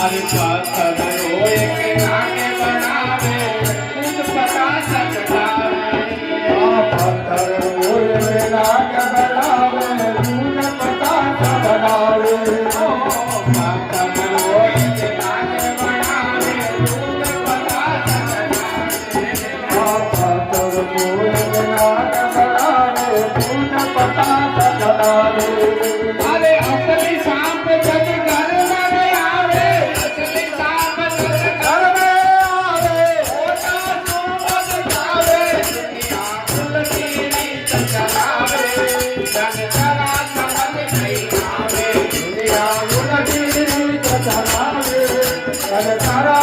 अरे पत्थर रोए के नाके बनावे खुद पता सचतावे पत्थर रोए के नाके बनावे खुद पता सचतावे पत्थर रोए के नाके बनावे खुद पता सचतावे पत्थर रोए के नाके बनावे खुद पता सचतावे अरे असली सांप जब घर में आवे असली सांप जब घर में आवे होता तो मत जावे दुनिया उल्टी रीत चलावे जन जरा समझ नहीं आवे दुनिया उल्टी रीत चलावे जन जरा